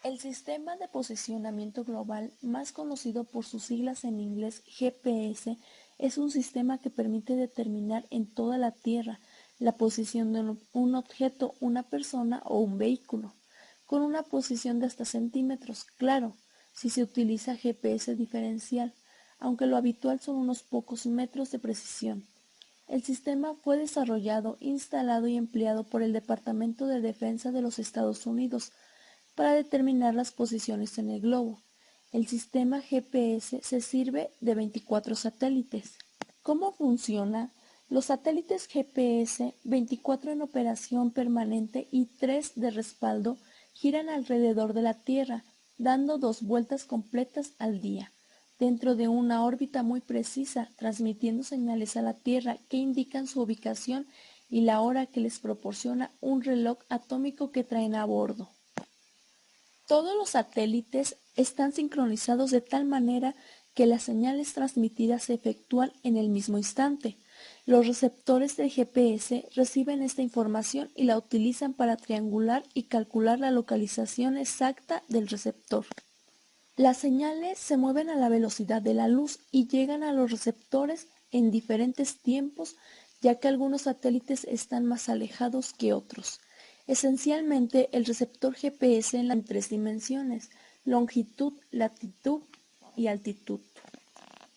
El sistema de posicionamiento global, más conocido por sus siglas en inglés GPS, es un sistema que permite determinar en toda la Tierra la posición de un objeto, una persona o un vehículo, con una posición de hasta centímetros, claro, si se utiliza GPS diferencial, aunque lo habitual son unos pocos metros de precisión. El sistema fue desarrollado, instalado y empleado por el Departamento de Defensa de los Estados Unidos para determinar las posiciones en el globo. El sistema GPS se sirve de 24 satélites. ¿Cómo funciona? Los satélites GPS, 24 en operación permanente y 3 de respaldo, giran alrededor de la Tierra, dando 2 vueltas completas al día, dentro de una órbita muy precisa, transmitiendo señales a la Tierra que indican su ubicación y la hora que les proporciona un reloj atómico que traen a bordo. Todos los satélites están sincronizados de tal manera que las señales transmitidas se efectúan en el mismo instante. Los receptores del GPS reciben esta información y la utilizan para triangular y calcular la localización exacta del receptor. Las señales se mueven a la velocidad de la luz y llegan a los receptores en diferentes tiempos, ya que algunos satélites están más alejados que otros. Esencialmente, el receptor GPS en 3 dimensiones: longitud, latitud y altitud.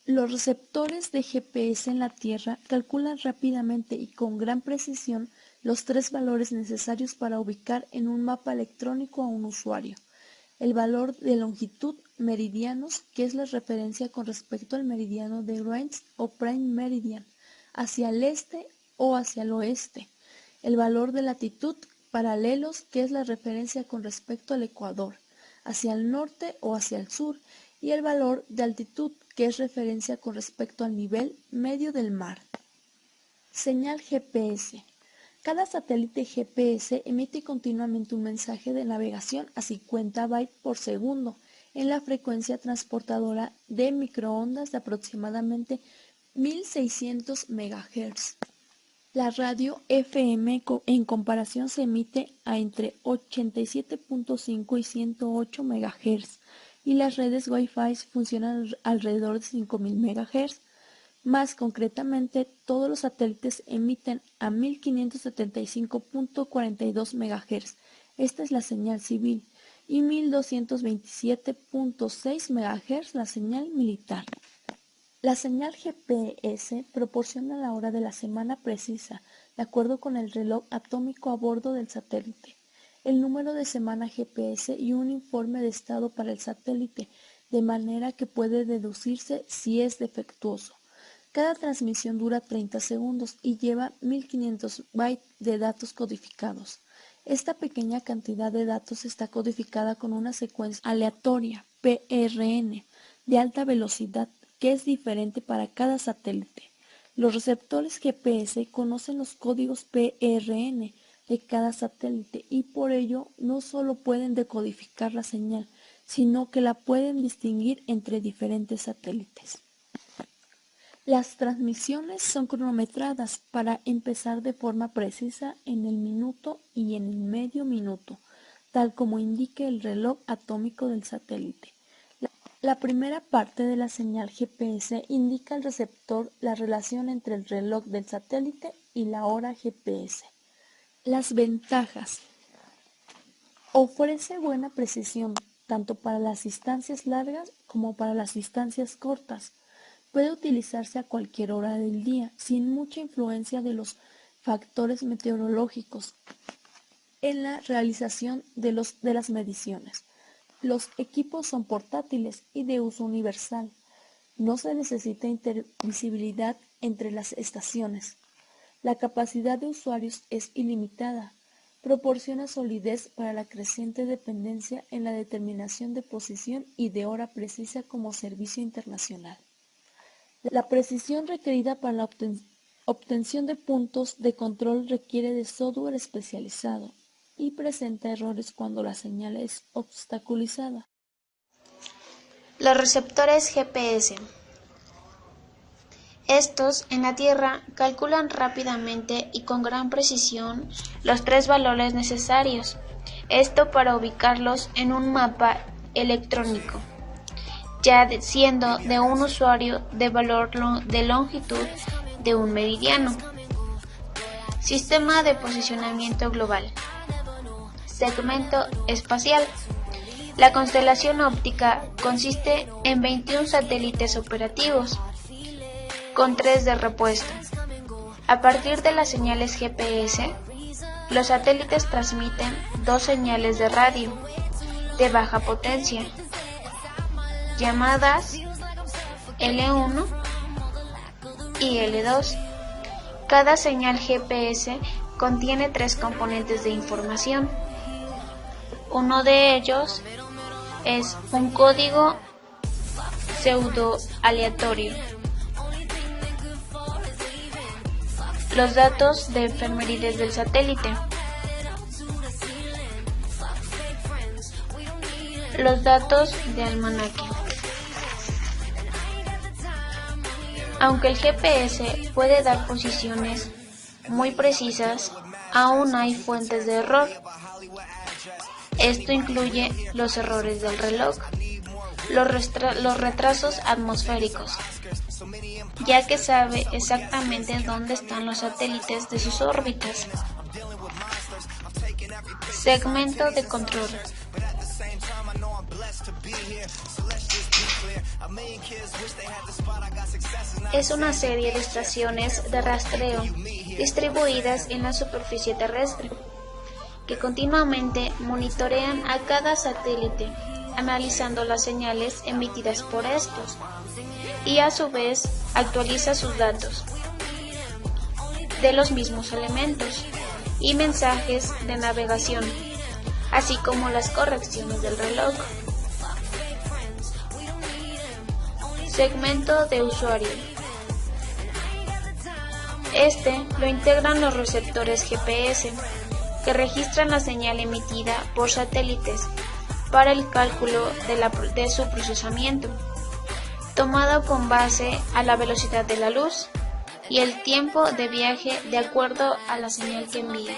Los receptores de GPS en la Tierra calculan rápidamente y con gran precisión los 3 valores necesarios para ubicar en un mapa electrónico a un usuario. El valor de longitud, meridianos, que es la referencia con respecto al meridiano de Greenwich o Prime Meridian, hacia el este o hacia el oeste. El valor de latitud, paralelos, que es la referencia con respecto al ecuador, hacia el norte o hacia el sur, y el valor de altitud, que es referencia con respecto al nivel medio del mar. Señal GPS. Cada satélite GPS emite continuamente un mensaje de navegación a 50 bytes por segundo en la frecuencia transportadora de microondas de aproximadamente 1600 MHz. La radio FM en comparación se emite a entre 87.5 y 108 MHz y las redes Wi-Fi funcionan alrededor de 5000 MHz. Más concretamente, todos los satélites emiten a 1575.42 MHz, esta es la señal civil, y 1227.6 MHz la señal militar. La señal GPS proporciona la hora de la semana precisa, de acuerdo con el reloj atómico a bordo del satélite, el número de semana GPS y un informe de estado para el satélite, de manera que puede deducirse si es defectuoso. Cada transmisión dura 30 segundos y lleva 1500 bytes de datos codificados. Esta pequeña cantidad de datos está codificada con una secuencia aleatoria, PRN, de alta velocidad, que es diferente para cada satélite. Los receptores GPS conocen los códigos PRN de cada satélite y por ello no solo pueden decodificar la señal, sino que la pueden distinguir entre diferentes satélites. Las transmisiones son cronometradas para empezar de forma precisa en el minuto y en el medio minuto, tal como indique el reloj atómico del satélite. La primera parte de la señal GPS indica al receptor la relación entre el reloj del satélite y la hora GPS. Las ventajas. Ofrece buena precisión tanto para las distancias largas como para las distancias cortas. Puede utilizarse a cualquier hora del día, sin mucha influencia de los factores meteorológicos en la realización de las mediciones. Los equipos son portátiles y de uso universal. No se necesita intervisibilidad entre las estaciones. La capacidad de usuarios es ilimitada. Proporciona solidez para la creciente dependencia en la determinación de posición y de hora precisa como servicio internacional. La precisión requerida para la obtención de puntos de control requiere de software especializado y presenta errores cuando la señal es obstaculizada. Los receptores GPS. Estos, en la Tierra, calculan rápidamente y con gran precisión los 3 valores necesarios. esto para ubicarlos en un mapa electrónico, ya siendo de un usuario de valor de longitud de un meridiano. Sistema de posicionamiento global. Segmento espacial. La constelación óptica consiste en 21 satélites operativos, con 3 de repuesto. A partir de las señales GPS, los satélites transmiten 2 señales de radio de baja potencia, llamadas L1 y L2. Cada señal GPS contiene 3 componentes de información. Uno de ellos es un código pseudo-aleatorio. Los datos de efemérides del satélite. Los datos de almanaque. Aunque el GPS puede dar posiciones muy precisas, aún hay fuentes de error. Esto incluye los errores del reloj, los retrasos atmosféricos, ya que sabe exactamente dónde están los satélites de sus órbitas. Segmento de control. Es una serie de estaciones de rastreo distribuidas en la superficie terrestre, que continuamente monitorean a cada satélite, analizando las señales emitidas por estos, y a su vez actualiza sus datos de los mismos elementos y mensajes de navegación, así como las correcciones del reloj. Segmento de usuario. Este lo integran los receptores GPS, que registran la señal emitida por satélites para el cálculo de su procesamiento, tomado con base a la velocidad de la luz y el tiempo de viaje de acuerdo a la señal que envía.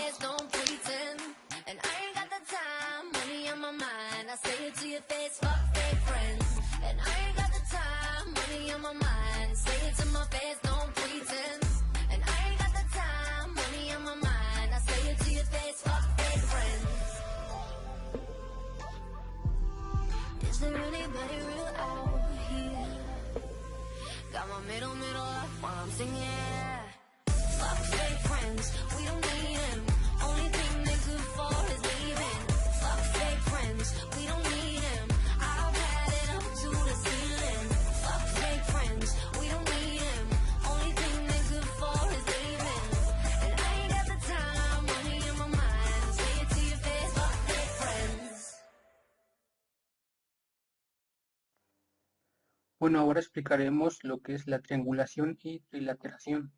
Bueno, ahora explicaremos lo que es la triangulación y trilateración.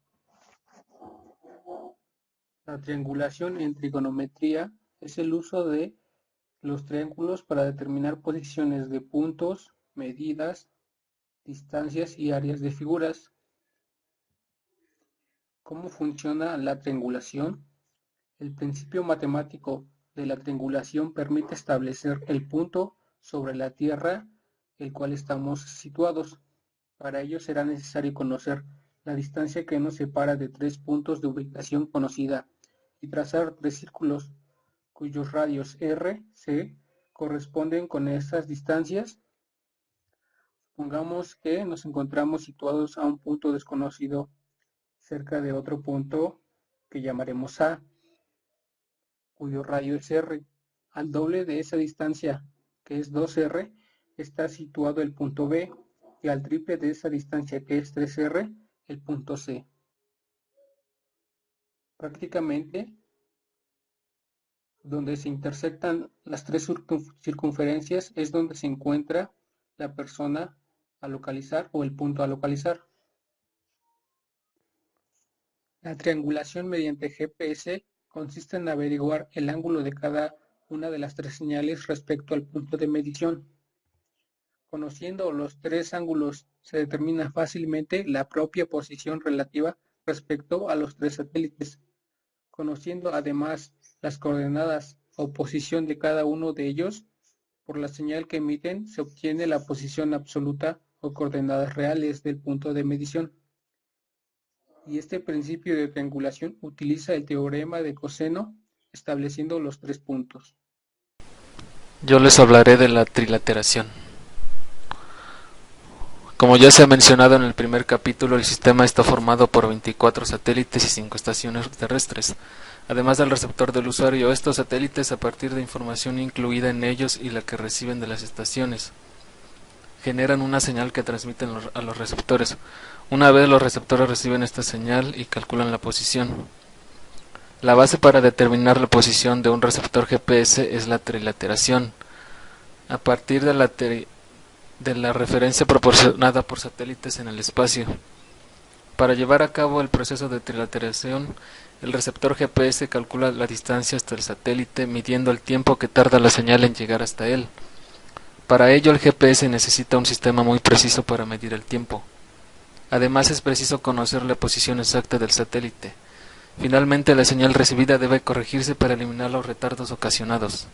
La triangulación en trigonometría es el uso de los triángulos para determinar posiciones de puntos, medidas, distancias y áreas de figuras. ¿Cómo funciona la triangulación? El principio matemático de la triangulación permite establecer el punto sobre la Tierra el cual estamos situados. Para ello será necesario conocer la distancia que nos separa de 3 puntos de ubicación conocida y trazar 3 círculos cuyos radios R, C corresponden con estas distancias. Supongamos que nos encontramos situados a un punto desconocido cerca de otro punto que llamaremos A, cuyo radio es R. Al doble de esa distancia, que es 2R, está situado el punto B, y al triple de esa distancia, que es 3R, el punto C. Prácticamente, donde se intersectan las 3 circunferencias es donde se encuentra la persona a localizar o el punto a localizar. La triangulación mediante GPS consiste en averiguar el ángulo de cada una de las 3 señales respecto al punto de medición. Conociendo los 3 ángulos se determina fácilmente la propia posición relativa respecto a los 3 satélites. Conociendo además las coordenadas o posición de cada uno de ellos, por la señal que emiten se obtiene la posición absoluta o coordenadas reales del punto de medición. Y este principio de triangulación utiliza el teorema de coseno, estableciendo los 3 puntos. Yo les hablaré de la trilateración. Como ya se ha mencionado en el primer capítulo, el sistema está formado por 24 satélites y 5 estaciones terrestres. Además del receptor del usuario, estos satélites, a partir de información incluida en ellos y la que reciben de las estaciones, generan una señal que transmiten a los receptores. Una vez los receptores reciben esta señal y calculan la posición. La base para determinar la posición de un receptor GPS es la trilateración. A partir de la referencia proporcionada por satélites en el espacio. Para llevar a cabo el proceso de trilateración, el receptor GPS calcula la distancia hasta el satélite, midiendo el tiempo que tarda la señal en llegar hasta él. Para ello, el GPS necesita un sistema muy preciso para medir el tiempo. Además, es preciso conocer la posición exacta del satélite. Finalmente, la señal recibida debe corregirse para eliminar los retardos ocasionados.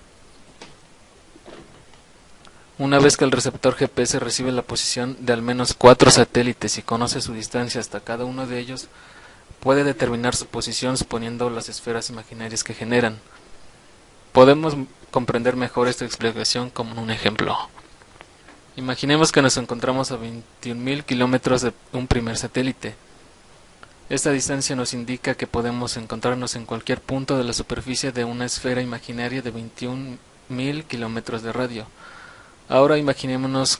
Una vez que el receptor GPS recibe la posición de al menos 4 satélites y conoce su distancia hasta cada uno de ellos, puede determinar su posición suponiendo las esferas imaginarias que generan. Podemos comprender mejor esta explicación como en un ejemplo. Imaginemos que nos encontramos a 21.000 kilómetros de un primer satélite. Esta distancia nos indica que podemos encontrarnos en cualquier punto de la superficie de una esfera imaginaria de 21.000 kilómetros de radio. Ahora imaginémonos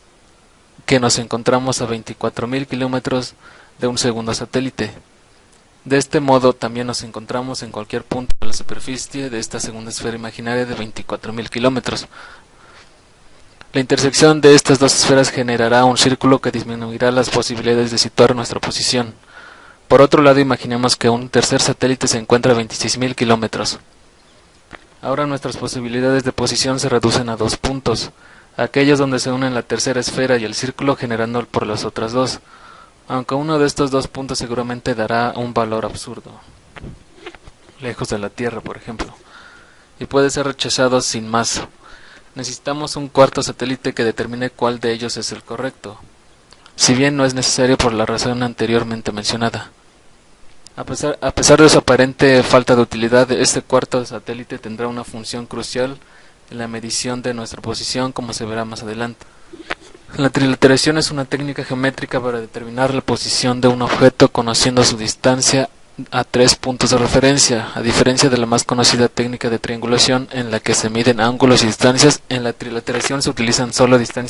que nos encontramos a 24.000 kilómetros de un segundo satélite. De este modo también nos encontramos en cualquier punto de la superficie de esta segunda esfera imaginaria de 24.000 kilómetros. La intersección de estas dos esferas generará un círculo que disminuirá las posibilidades de situar nuestra posición. Por otro lado, imaginemos que un tercer satélite se encuentra a 26.000 kilómetros. Ahora nuestras posibilidades de posición se reducen a 2 puntos. Aquellos donde se unen la tercera esfera y el círculo generando por las otras dos, aunque uno de estos 2 puntos seguramente dará un valor absurdo, lejos de la Tierra por ejemplo, y puede ser rechazado sin más. Necesitamos un cuarto satélite que determine cuál de ellos es el correcto, si bien no es necesario por la razón anteriormente mencionada. A pesar de su aparente falta de utilidad, este cuarto satélite tendrá una función crucial en la medición de nuestra posición, como se verá más adelante. La trilateración es una técnica geométrica para determinar la posición de un objeto conociendo su distancia a 3 puntos de referencia. A diferencia de la más conocida técnica de triangulación en la que se miden ángulos y distancias, en la trilateración se utilizan solo distancias